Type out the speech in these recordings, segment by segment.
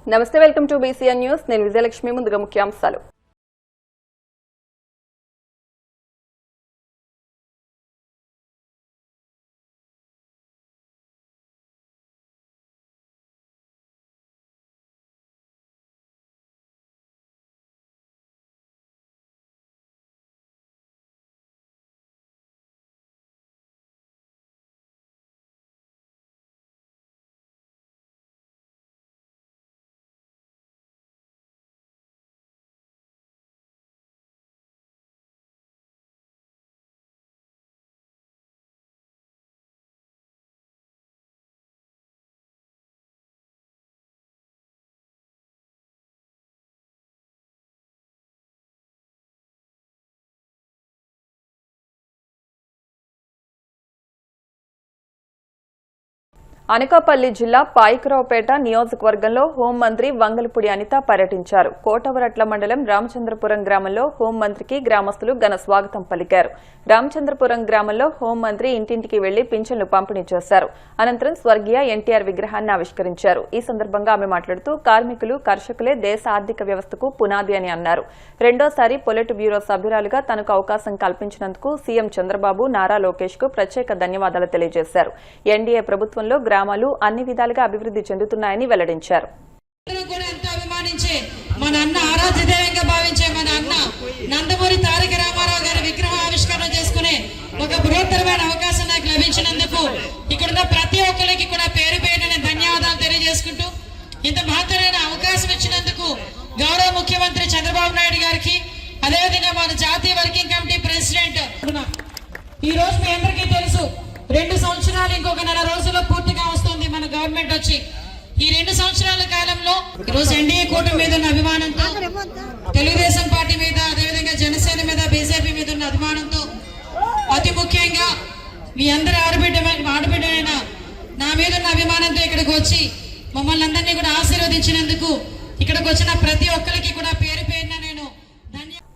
నమస్తే, welcome to BCN news. నేను విజయలక్ష్మి. ముందుగా ముఖ్యాంశాలు. అనకాపల్లి జిల్లా పాయికరావుపేట నియోజకవర్గంలో హోంమంత్రి వంగలపూడి అనిత పర్యటించారు. కోటవరట్ల మండలం రామచంద్రపురం గ్రామంలో హోంమంత్రికి గ్రామస్తులు ఘన స్వాగతం పలికారు. రామచంద్రపురం గ్రామంలో హోంమంత్రి ఇంటింటికి వెళ్లి పింఛన్లు పంపిణీ చేశారు. అనంతరం స్వర్గీయ ఎన్టీఆర్ విగ్రహాన్ని ఆవిష్కరించారు. ఈ సందర్భంగా ఆమె మాట్లాడుతూ కార్మికులు, కర్షకులే దేశ ఆర్థిక వ్యవస్థకు పునాది అని అన్నారు. రెండోసారి పొలిట్ బ్యూరో సభ్యురాలుగా తనకు అవకాశం కల్పించినందుకు సీఎం చంద్రబాబు, నారా లోకేష్ కు ప్రత్యేక ధన్యవాదాలు తెలియజేశారు. ఎన్డీఏ ప్రభుత్వంలో గ్రామాలు అన్ని విధాలుగా అభివృద్ధి చెందుతున్నాయని వెల్లడించారు. మన అన్న ఆరాధ్యదేవంగా భావించే మన అన్న నందమూరి తారక రామారావు గారి విగ్రహ ఆవిష్కరణ చేసుకునే ఒక బృహత్తరమైన అవకాశం నాకు లభించినందుకు ఇక్కడున్న ప్రతి ఒక్కరికి కూడా పేరు పేరున ధన్యవాదాలు తెలియజేసుకుంటూ, ఇంత మహత్తరమైన అవకాశం ఇచ్చినందుకు గౌరవ ముఖ్యమంత్రి చంద్రబాబు నాయుడు గారికి, అదేవిధంగా మన జాతీయ వర్కింగ్ కమిటీ ప్రెసిడెంట్, ఈ రోజు మీ అందరికీ తెలుసు 2 సంవత్సరాలు ఇంకొక 4 రోజుల్లో పూర్తిగా వస్తుంది మన గవర్నమెంట్ వచ్చి. ఈ 2 సంవత్సరాల కాలంలో ఈరోజు ఎన్డీఏ కూటమి మీద ఉన్న అభిమానంతో, తెలుగుదేశం పార్టీ మీద, అదేవిధంగా జనసేన మీద, బీజేపీ మీద ఉన్న అభిమానంతో, అతి ముఖ్యంగా మీ అందరి ఆడబిడ్డైన నా మీద ఉన్న అభిమానంతో ఇక్కడికి వచ్చి మమ్మల్ని అందరినీ కూడా ఆశీర్వదించినందుకు ఇక్కడికి వచ్చిన ప్రతి ఒక్కరికి కూడా పేరు పేరున నేను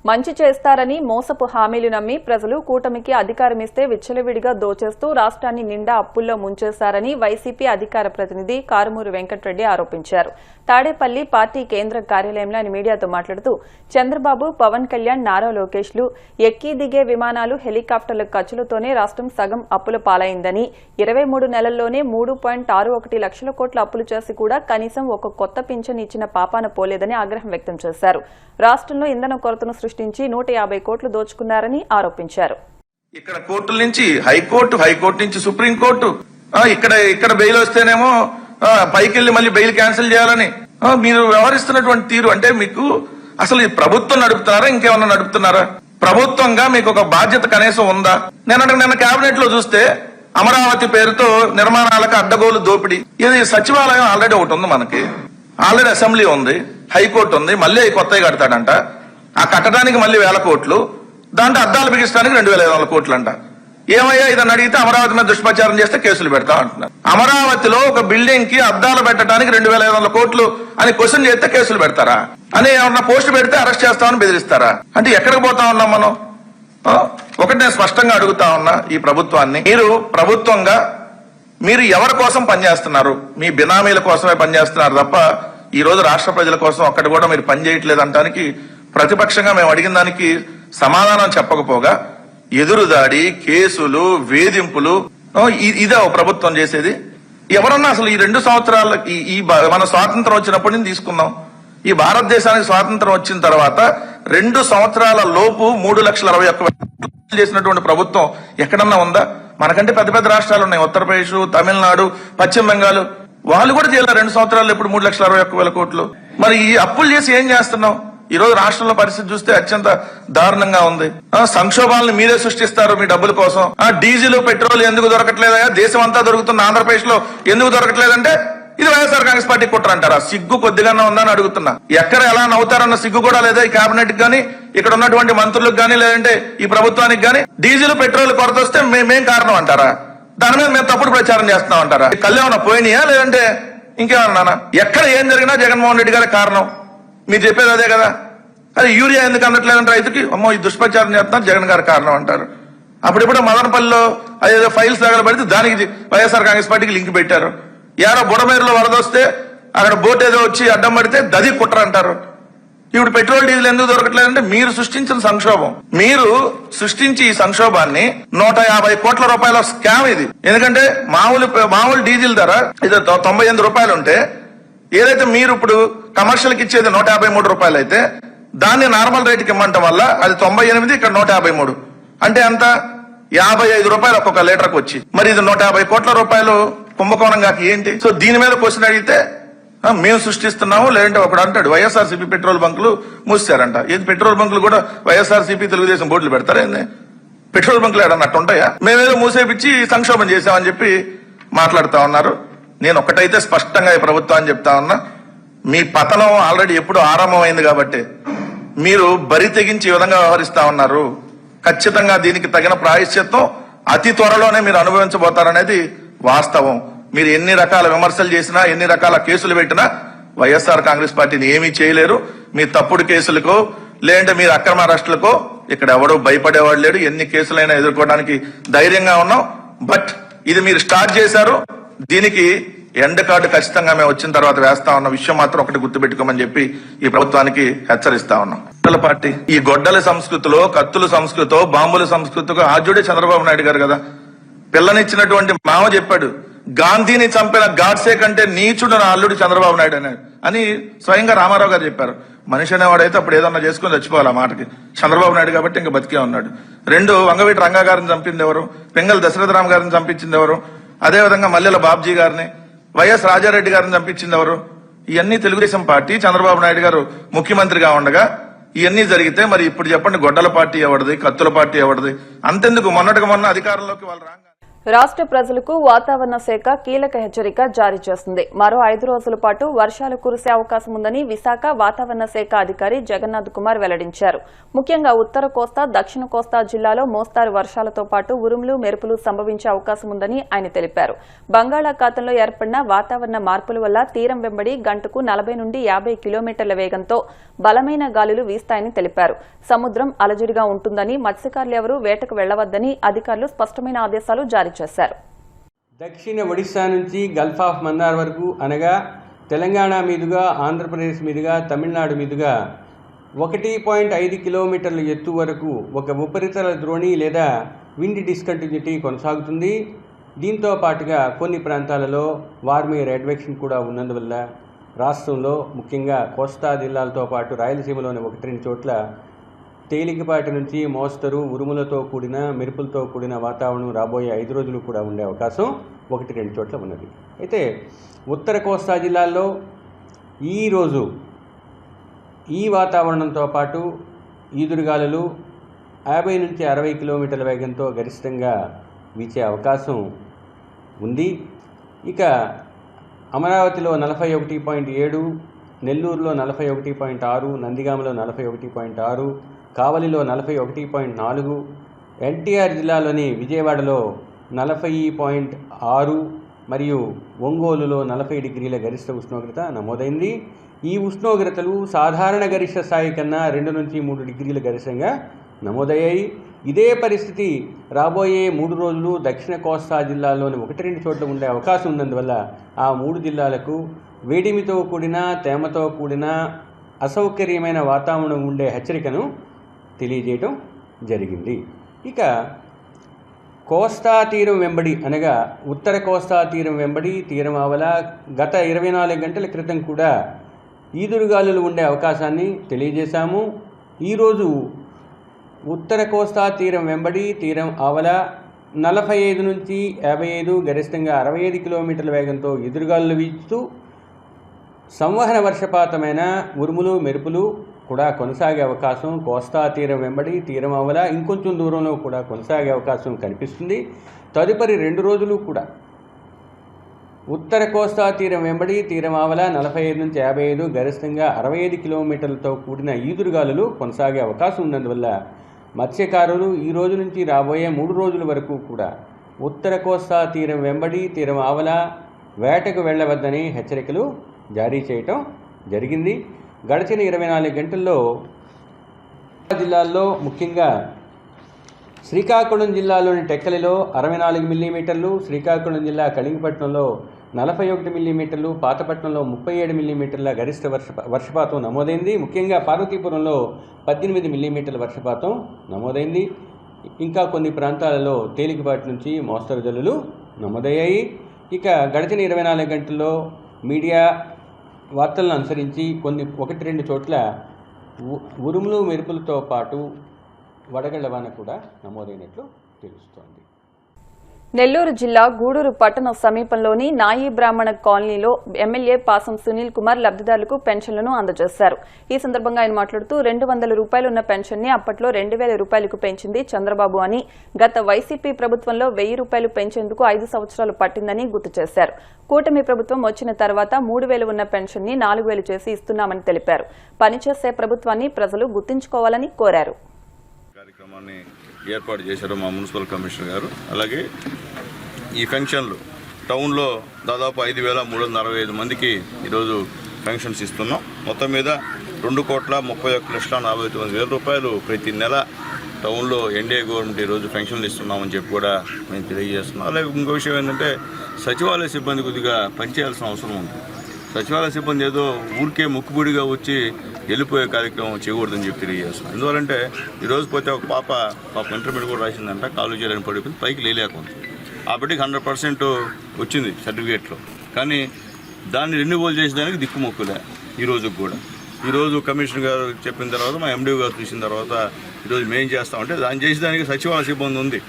మంచి చేస్తారని మోసపు హామీలు నమ్మి ప్రజలు కూటమికి అధికారమిస్తే విచ్చలవిడిగా దోచేస్తూ రాష్ట్రాన్ని నిండా అప్పుల్లో ముంచేశారని వైసీపీ అధికార ప్రతినిధి కారుమూరి వెంకటరెడ్డి ఆరోపించారు. తాడేపల్లి పార్టీ కేంద్ర కార్యాలయంలో ఆయన మీడియాతో మాట్లాడుతూ, చంద్రబాబు, పవన్ కళ్యాణ్, నారా లోకేష్లు ఎక్కి దిగే విమానాలు, హెలికాప్టర్ల ఖర్చులతోనే రాష్ట్రం సగం అప్పుల పాలైందని, 23 నెలల్లోనే 3.61 లక్షల కోట్ల అప్పులు చేసి కూడా కనీసం ఒక కొత్త పింఛన్ ఇచ్చిన పాపాన పోలేదని ఆగ్రహం వ్యక్తం చేశారు. రాష్ట్రంలో ఇంధన కొరతను సృష్టించి 150 కోట్లు దోచుకున్నారని ఆరోపించారు. ఇక్కడ కోర్టుల నుంచి హైకోర్టు నుంచి సుప్రీంకోర్టు, ఇక్కడ బెయిల్ వస్తేనేమో పైకి వెళ్లి మళ్ళీ బెయిల్ క్యాన్సిల్ చేయాలని మీరు వ్యవహరిస్తున్నటువంటి తీరు అంటే మీకు అసలు ఈ ప్రభుత్వం నడుపుతున్నారా, ఇంకేమన్నా నడుపుతున్నారా? ప్రభుత్వంగా మీకు ఒక బాధ్యత కనీసం ఉందా? నిన్న కేబినెట్ లో చూస్తే అమరావతి పేరుతో నిర్మాణాలకు అడ్డగోలు దోపిడీ. ఇది సచివాలయం ఆల్రెడీ ఒకటి ఉంది, మనకి ఆల్రెడీ అసెంబ్లీ ఉంది, హైకోర్టు ఉంది, మళ్ళీ కొత్తగా కడతాడంట. ఆ కట్టడానికి మళ్ళీ 1000 కోట్లు, దాంట్లో అద్దాలు బిగించడానికి 2500 కోట్లు అంట. ఏమయ్యా ఇదని అడిగితే అమరావతి మీద దుష్ప్రచారం చేస్తే కేసులు పెడతా అంటున్నారు. అమరావతిలో ఒక బిల్డింగ్ కి అద్దాలు పెట్టడానికి 2500 కోట్లు అని క్వశ్చన్ చేస్తే కేసులు పెడతారా? అని ఏమన్నా పోస్ట్ పెడితే అరెస్ట్ చేస్తామని బెదిరిస్తారా? అంటే ఎక్కడికి పోతా ఉన్నాం మనం? ఒకటి నేను స్పష్టంగా అడుగుతా ఉన్నా ఈ ప్రభుత్వాన్ని, మీరు ప్రభుత్వంగా మీరు ఎవరి కోసం పనిచేస్తున్నారు? మీ బినామీల కోసమే పనిచేస్తున్నారు తప్ప ఈ రోజు రాష్ట్ర ప్రజల కోసం ఒక్కటి కూడా మీరు పనిచేయట్లేదు అంటానికి ప్రతిపక్షంగా మేము అడిగిన దానికి సమాధానం చెప్పకపోగా ఎదురుదాడి, కేసులు, వేధింపులు, ఇదే ప్రభుత్వం చేసేది? ఎవరన్నా అసలు ఈ 2 సంవత్సరాల మన స్వాతంత్రం వచ్చినప్పటి నుంచి తీసుకుందాం, ఈ భారతదేశానికి స్వాతంత్రం వచ్చిన తర్వాత 2 సంవత్సరాల లోపు 3,61,000 చేసినటువంటి ప్రభుత్వం ఎక్కడన్నా ఉందా? మనకంటే పెద్ద పెద్ద రాష్ట్రాలు ఉన్నాయి, ఉత్తరప్రదేశ్, తమిళనాడు, పశ్చిమ బెంగాల్, వాళ్ళు కూడా చేయాలి 2 సంవత్సరాలు ఇప్పుడు 3,61,000 కోట్లు. మరి ఈ అప్పులు చేసి ఏం చేస్తున్నాం? ఈ రోజు రాష్ట్రంలో పరిస్థితి చూస్తే అత్యంత దారుణంగా ఉంది. సంక్షోభాలను మీరే సృష్టిస్తారు మీ డబ్బుల కోసం. డీజిల్, పెట్రోల్ ఎందుకు దొరకట్లేదా? దేశం అంతా దొరుకుతున్న ఆంధ్రప్రదేశ్ లో ఎందుకు దొరకట్లేదంటే ఇది వైఎస్ఆర్ కాంగ్రెస్ పార్టీ కుట్ర అంటారా? సిగ్గు కొద్దిగానే ఉందని అడుగుతున్నా. ఎక్కడ ఎలా నవ్వుతారన్న సిగ్గు కూడా లేదా ఈ కేబినెట్ గానీ, ఇక్కడ ఉన్నటువంటి మంత్రులకు గానీ, లేదంటే ఈ ప్రభుత్వానికి గానీ? డీజిల్, పెట్రోల్ కొరత వస్తే మేం కారణం అంటారా? దాని మీద మేము తప్పుడు ప్రచారం చేస్తున్నాం అంటారా? కళ్యాణ పోయినాయా లేదంటే ఇంకేమన్నా? ఎక్కడ ఏం జరిగినా జగన్మోహన్ రెడ్డి గారి కారణం. మీరు చెప్పేది అదే కదా. అది యూరియా ఎందుకు అందట్లేదంటే రైతుకి, అమ్మో ఈ దుష్ప్రచారం చేస్తున్నారు, జగన్ గారి కారణం అంటారు. అప్పుడిప్పుడు మదనపల్లిలో అదేదో ఫైల్స్ తగలబడితే దానికి వైఎస్ఆర్ కాంగ్రెస్ పార్టీకి లింక్ పెట్టారు. యారో బుడమేరులో వరద వస్తే అక్కడ బోట్ ఏదో వచ్చి అడ్డం పడితే దది కుట్ర అంటారు. ఇప్పుడు పెట్రోల్ డీజిల్ ఎందుకు దొరకట్లేదంటే మీరు సృష్టించిన సంక్షోభం. మీరు సృష్టించి ఈ సంక్షోభాన్ని 150 కోట్ల రూపాయల స్కామ్ ఇది. ఎందుకంటే మామూలు డీజిల్ ధర ఇది 98 రూపాయలు ఉంటే ఏదైతే మీరు ఇప్పుడు కమర్షియల్ కి ఇచ్చేది 153 రూపాయలు అయితే దాన్ని నార్మల్ రేటుకి ఇమ్మంటం వల్ల అది 98, ఇక్కడ 153 అంటే ఎంత 55 రూపాయలు ఒక్కొక్క లీటర్కి వచ్చి, మరి ఇది 150 కోట్ల రూపాయలు కుంభకోణం కాక ఏంటి? సో దీని మీద క్వశ్చన్ అడిగితే మేము సృష్టిస్తున్నాము, లేదంటే ఒకడు అంటాడు వైఎస్ఆర్సీపీ పెట్రోల్ బంకులు మూసారంట. ఏది పెట్రోల్ బంకులు కూడా వైఎస్ఆర్సీపీ తెలుగుదేశం బోర్డులు పెడతారా? ఏంది పెట్రోల్ బంకులు ఏడన్నట్టు ఉంటాయా? మేమేదో మూసేపిచ్చి సంక్షోభం చేశామని చెప్పి మాట్లాడుతా ఉన్నారు. నేను ఒక్కటైతే స్పష్టంగా ఈ ప్రభుత్వాన్ని చెప్తా ఉన్నా, మీ పతనం ఆల్రెడీ ఎప్పుడు ఆరంభమైంది కాబట్టి మీరు బరి తెగించి ఈ విధంగా వ్యవహరిస్తా ఉన్నారు. ఖచ్చితంగా దీనికి తగిన ప్రాయశ్చిత్తం అతి త్వరలోనే మీరు అనుభవించబోతారనేది వాస్తవం. మీరు ఎన్ని రకాల విమర్శలు చేసినా, ఎన్ని రకాల కేసులు పెట్టినా వైఎస్ఆర్ కాంగ్రెస్ పార్టీని ఏమీ చేయలేరు. మీ తప్పుడు కేసులకో లేదంటే మీరు అక్రమ అరెస్టులకో ఇక్కడ ఎవడో భయపడేవాడు లేడు. ఎన్ని కేసులైనా ఎదుర్కోవడానికి ధైర్యంగా ఉన్నాం. బట్ ఇది మీరు స్టార్ట్ చేశారు, దీనికి ఎండ్ కార్డు ఖచ్చితంగా మేము వచ్చిన తర్వాత వేస్తా ఉన్న విషయం మాత్రం ఒకటి గుర్తుపెట్టుకోమని చెప్పి ఈ ప్రభుత్వానికి హెచ్చరిస్తా ఉన్నాం. గొడ్డల పార్టీ ఈ గొడ్డల సంస్కృతిలో, కత్తుల సంస్కృతిలో, బాంబుల సంస్కృతిలో ఆద్యుడే చంద్రబాబు నాయుడు గారు కదా. పిల్లనిచ్చినటువంటి మామ చెప్పాడు, గాంధీని చంపిన గాడ్సే కంటే నీచుడు నా అల్లుడు చంద్రబాబు నాయుడు అని స్వయంగా రామారావు గారు చెప్పారు. మనిషి అనేవాడైతే అప్పుడు ఏదన్నా చేసుకుని చచ్చిపోవాలి ఆ మాటకి. చంద్రబాబు నాయుడు కాబట్టి ఇంకా బతికే ఉన్నాడు. 2 వంగవీటి రంగా గారిని చంపింది ఎవరు? పెంగల్ దశరథరామ్ గారిని చంపించింది ఎవరు? అదేవిధంగా మల్లెల బాబ్జీ గారిని, వైఎస్ రాజారెడ్డి గారిని చంపించింది ఎవరు? ఇవన్నీ తెలుగుదేశం పార్టీ, చంద్రబాబు నాయుడు గారు ముఖ్యమంత్రిగా ఉండగా ఇవన్నీ జరిగితే మరి ఇప్పుడు చెప్పండి, గొడ్డల పార్టీ ఎవరిది, కత్తుల పార్టీ ఎవరిది? అంతెందుకు మొన్నటికి మొన్న అధికారంలోకి వాళ్ళు రాగా రాష్ట్ర ప్రజలకు వాతావరణ శాఖ కీలక హెచ్చరిక జారీ చేస్తుంది. మరో 5 రోజుల పాటు వర్షాలు కురిసే అవకాశం ఉందని విశాఖ వాతావరణ శాఖ అధికారి జగన్నాథ్ కుమార్ వెల్లడించారు. ముఖ్యంగా ఉత్తర కోస్తా, దక్షిణ కోస్తా జిల్లాలో మోస్తారు వర్షాలతో పాటు ఉరుములు, మెరుపులు సంభవించే అవకాశం ఉందని ఆయన తెలిపారు. బంగాళాఖాతంలో ఏర్పడిన వాతావరణ మార్పుల వల్ల తీరం వెంబడి గంటకు 40 నుండి 50 కిలోమీటర్ల వేగంతో బలమైన గాలులు వీస్తాయని తెలిపారు. సముద్రం అలజడిగా ఉంటుందని, మత్స్యకారులు ఎవరూ వేటకు వెళ్లవద్దని అధికారులు స్పష్టమైన ఆదేశాలు జారీ చేశారు. దక్షిణ ఒడిశా నుంచి గల్ఫ్ ఆఫ్ మన్నార్ వరకు అనగా తెలంగాణ మీదుగా, ఆంధ్రప్రదేశ్ మీదుగా, తమిళనాడు మీదుగా 1.5 కిలోమీటర్ల ఎత్తు వరకు ఒక ఉపరితల ద్రోణి లేదా విండ్ డిస్కంటిన్యూటీ కొనసాగుతుంది. దీంతో పాటుగా కొన్ని ప్రాంతాలలో వార్మీర్ అడ్వెక్షన్ కూడా ఉన్నందువల్ల రాష్ట్రంలో ముఖ్యంగా కోస్తా జిల్లాలతో పాటు రాయలసీమలోని 1-2 చోట్ల తేలికపాటి నుంచి మోస్తరు ఉరుములతో కూడిన, మెరుపులతో కూడిన వాతావరణం రాబోయే 5 రోజులు కూడా ఉండే అవకాశం 1-2 చోట్ల ఉన్నది. అయితే ఉత్తర కోస్తా జిల్లాల్లో ఈరోజు ఈ వాతావరణంతో పాటు ఈదురుగాలులు 50 నుంచి 60 కిలోమీటర్ల వేగంతో గరిష్టంగా వీచే అవకాశం ఉంది. ఇక అమరావతిలో 41.7, నెల్లూరులో 41.6, నందిగామలో 41.6, కావలిలో 41.4, ఎన్టీఆర్ జిల్లాలోని విజయవాడలో 40.6 మరియు ఒంగోలులో 40 డిగ్రీల గరిష్ట ఉష్ణోగ్రత నమోదైంది. ఈ ఉష్ణోగ్రతలు సాధారణ గరిష్ట స్థాయి కన్నా 2 నుంచి 3 డిగ్రీల గరిష్టంగా నమోదయ్యాయి. ఇదే పరిస్థితి రాబోయే 3 రోజులు దక్షిణ కోస్తా జిల్లాల్లోని 1-2 చోట్ల ఉండే అవకాశం ఉన్నందువల్ల ఆ 3 జిల్లాలకు వేడిమితో కూడిన, తేమతో కూడిన అసౌకర్యమైన వాతావరణం ఉండే హెచ్చరికను తెలియజేయటం జరిగింది. ఇక కోస్తా తీరం వెంబడి అనగా ఉత్తర కోస్తా తీరం వెంబడి, తీరం ఆవల గత 24 గంటల క్రితం కూడా ఈదురుగాలులు ఉండే అవకాశాన్ని తెలియజేశాము. ఈరోజు ఉత్తర కోస్తా తీరం వెంబడి, తీరం ఆవల 45 నుంచి 55, గరిష్టంగా 65 కిలోమీటర్ల వేగంతో ఎదురుగాలులు వీచుతూ సంవహన వర్షపాతమైన ఉరుములు, మెరుపులు కూడా కొనసాగే అవకాశం కోస్తా తీరం వెంబడి, తీరం ఆవల ఇంకొంచెం దూరంలో కూడా కొనసాగే అవకాశం కనిపిస్తుంది. తదుపరి 2 రోజులు కూడా ఉత్తర కోస్తా తీరం వెంబడి, తీరం ఆవల 45 నుంచి 55, గరిష్టంగా 65 కిలోమీటర్లతో కూడిన ఈదురుగాలులు కొనసాగే అవకాశం ఉన్నందువల్ల మత్స్యకారులు ఈ రోజు నుంచి రాబోయే 3 రోజుల వరకు కూడా ఉత్తర కోస్తా తీరం వెంబడి, తీరం ఆవల వేటకు వెళ్లవద్దని హెచ్చరికలు జారీ చేయటం జరిగింది. గడిచిన 24 గంటల్లో జిల్లాల్లో ముఖ్యంగా శ్రీకాకుళం జిల్లాలోని టెక్కలిలో 64 మిల్లీమీటర్లు, శ్రీకాకుళం జిల్లా కళింగపట్నంలో 41 మిల్లీమీటర్లు, పాతపట్నంలో 37 మిల్లీమీటర్ల గరిష్ట వర్షపాతం నమోదైంది. ముఖ్యంగా పార్వతీపురంలో 18 మిల్లీమీటర్ల వర్షపాతం నమోదైంది. ఇంకా కొన్ని ప్రాంతాలలో తేలికపాటి నుంచి మోస్తరు జల్లులు నమోదయ్యాయి. ఇక గడిచిన 24 గంటల్లో మీడియా వార్తలను అనుసరించి 1-2 చోట్ల ఉరుములు మెరుపులతో పాటు వడగళ్ల వాన కూడా నమోదైనట్లు తెలుస్తోంది. నెల్లూరు జిల్లా గూడూరు పట్టణ సమీపంలోని నాయి బ్రాహ్మణ కాలనీలో ఎమ్మెల్యే పాసం సునీల్ కుమార్ లబ్దిదారులకు పెన్షన్లను అందజేశారు. ఈ సందర్భంగా ఆయన మాట్లాడుతూ 200 రూపాయలు ఉన్న పెన్షన్ ని అప్పట్లో 2000 రూపాయలకు పెంచింది చంద్రబాబు అని, గత వైసీపీ ప్రభుత్వంలో 1000 రూపాయలు పెంచేందుకు 5 సంవత్సరాలు పట్టిందని గుర్తు చేశారు. కూటమి ప్రభుత్వం వచ్చిన తర్వాత 3000 ఉన్న పెన్షన్ ని 4000 చేసి ఇస్తున్నామని తెలిపారు. పనిచేసే ప్రభుత్వాన్ని ప్రజలు గుర్తుంచుకోవాలని కోరారు. కార్యక్రమాన్ని ఏర్పాటు చేశారు మా మున్సిపల్ కమిషనర్ గారు. అలాగే ఈ పెన్షన్లు టౌన్లో దాదాపు 5365 మందికి ఈరోజు పెన్షన్స్ ఇస్తున్నాం. మొత్తం మీద 2,31,49,000 రూపాయలు ప్రతి నెల టౌన్లో ఎన్డీఏ గవర్నమెంట్ ఈరోజు పెన్షన్లు ఇస్తున్నామని చెప్పి కూడా మేము తెలియజేస్తున్నాం. అలాగే ఇంకో విషయం ఏంటంటే సచివాలయ సిబ్బంది కొద్దిగా పనిచేయాల్సిన అవసరం ఉంది. సచివాలయ సిబ్బంది ఏదో ఊరికే ముక్కుబుడిగా వచ్చి వెళ్ళిపోయే కార్యక్రమం చేయకూడదని చెప్పి తెలియజేస్తున్నాం. ఎందువల్లంటే ఈరోజు పోతే ఒక పాప ఇంటర్మీడియట్ కూడా రాసిందంట, కాలు చేయడానికి పడిపోయింది, పైకి లేలేకుంది. ఆ బిడ్డకి 100% వచ్చింది సర్టిఫికేట్లో. కానీ దాన్ని రెన్యువల్ చేసేదానికి దిక్కుమొక్కులే ఈ రోజుకి కూడా. ఈరోజు కమిషనర్ గారు చెప్పిన తర్వాత మా ఎండీ గారు చూసిన తర్వాత ఈరోజు మేము చేస్తామంటే దాన్ని చేసేదానికి సచివాలయ సిబ్బంది ఉంది,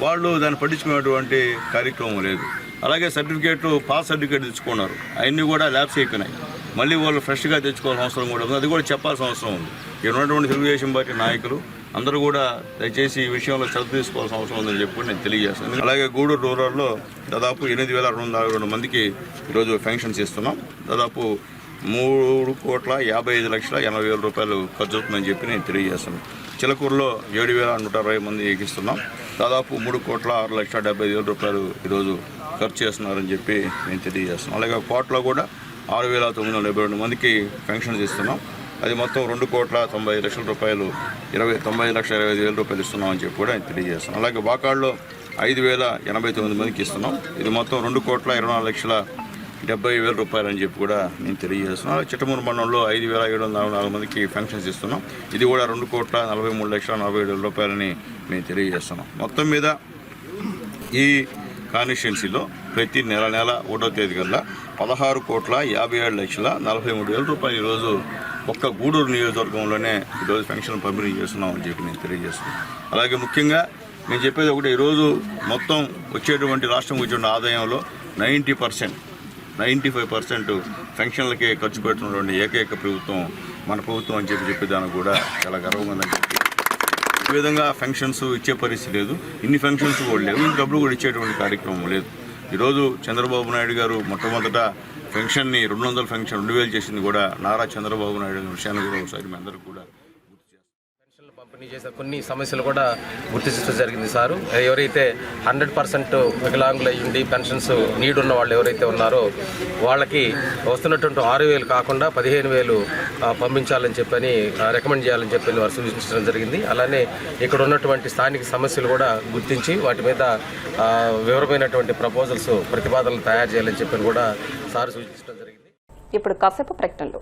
వాళ్ళు దాన్ని పట్టించుకునేటువంటి కార్యక్రమం లేదు. అలాగే సర్టిఫికేట్లు పాస్ సర్టిఫికేట్ తెచ్చుకున్నారు, అవన్నీ కూడా ల్యాబ్స్ అయిపోయినాయి. మళ్ళీ వాళ్ళు ఫ్రెష్గా తెచ్చుకోవాల్సిన అవసరం కూడా ఉంది, అది కూడా చెప్పాల్సిన అవసరం ఉంది. ఇక్కడ ఉన్నటువంటి తెలుగుదేశం పార్టీ నాయకులు అందరూ కూడా దయచేసి ఈ విషయంలో శ్రద్ధ తీసుకోవాల్సిన అవసరం ఉందని చెప్పి నేను తెలియజేస్తాను. అలాగే గూడూరు రూరల్లో దాదాపు 8,242 మందికి ఈరోజు పెన్షన్స్ ఇస్తున్నాం. దాదాపు 3,55,80,000 రూపాయలు ఖర్చు అవుతుందని చెప్పి నేను తెలియజేస్తున్నాను. చిలకూరులో 7,120 మందికి ఇస్తున్నాం. దాదాపు 3,06,70,000 రూపాయలు ఈరోజు ఖర్చు చేస్తున్నారని చెప్పి నేను తెలియజేస్తున్నాను. అలాగే కోటలో కూడా 6,972 మందికి పెన్షన్స్ ఇస్తున్నాం. అది మొత్తం 2,95,00,000 రూపాయలు 90,20,000 రూపాయలు ఇస్తున్నామని చెప్పి కూడా నేను తెలియజేస్తున్నాను. అలాగే వాకాడులో 5,089 మందికి ఇస్తున్నాం. ఇది మొత్తం 2,24,70,000 రూపాయలు అని చెప్పి కూడా నేను తెలియజేస్తున్నాను. చిట్టమూరు మండలంలో 5,744 మందికి పెన్షన్స్ ఇస్తున్నాం. ఇది కూడా 2,43,40,000 రూపాయలని మేము తెలియజేస్తున్నాం. మొత్తం మీద ఈ కాన్స్టిట్యున్సీలో ప్రతి నెల 1వ తేదీ కల్లా 16,57,43,000 రూపాయలు ఈరోజు ఒక్క గూడూరు నియోజకవర్గంలోనే ఈరోజు పెన్షన్ పంపిణీ చేస్తున్నామని చెప్పి నేను తెలియజేస్తున్నాను. అలాగే ముఖ్యంగా నేను చెప్పేది ఒకటి, ఈరోజు మొత్తం వచ్చేటువంటి రాష్ట్రం వచ్చే ఆదాయంలో 95% పెన్షన్లకే ఖర్చు పెడుతున్నటువంటి ఏకైక ప్రభుత్వం మన ప్రభుత్వం అని చెప్పేదానికి కూడా చాలా గర్వంగా ఉందని చెప్పి, ఈ విధంగా పెన్షన్స్ ఇచ్చే పరిస్థితి లేదు, ఇన్ని పెన్షన్స్ కూడా లేవు, ఇంత డబ్బులు కూడా ఇచ్చేటువంటి కార్యక్రమం లేదు. ఈరోజు చంద్రబాబు నాయుడు గారు మొట్టమొదట పెన్షన్ని 200 పెన్షన్ 2,000 చేసింది కూడా నారా చంద్రబాబు నాయుడు విషయాన్ని కూడా ఒకసారి మీ అందరూ కూడా పెన్షన్లు పంపిణీ చేసే కొన్ని సమస్యలు కూడా గుర్తించడం జరిగింది సారు. ఎవరైతే 100% వికలాంగులు అయ్యింది పెన్షన్స్ నీడ్ ఉన్న వాళ్ళు ఎవరైతే ఉన్నారో వాళ్ళకి వస్తున్నటువంటి 6,000 కాకుండా 15,000 పంపించాలని చెప్పని రికమెండ్ చేయాలని చెప్పి వారు సూచించడం జరిగింది. అలానే ఇక్కడ ఉన్నటువంటి స్థానిక సమస్యలు కూడా గుర్తించి వాటి మీద వివరమైనటువంటి ప్రపోజల్స్ ప్రతిపాదనలు తయారు చేయాలని చెప్పని కూడా సార్ సూచించడం జరిగింది. ఇప్పుడు కాసేపు ప్రకటనలు.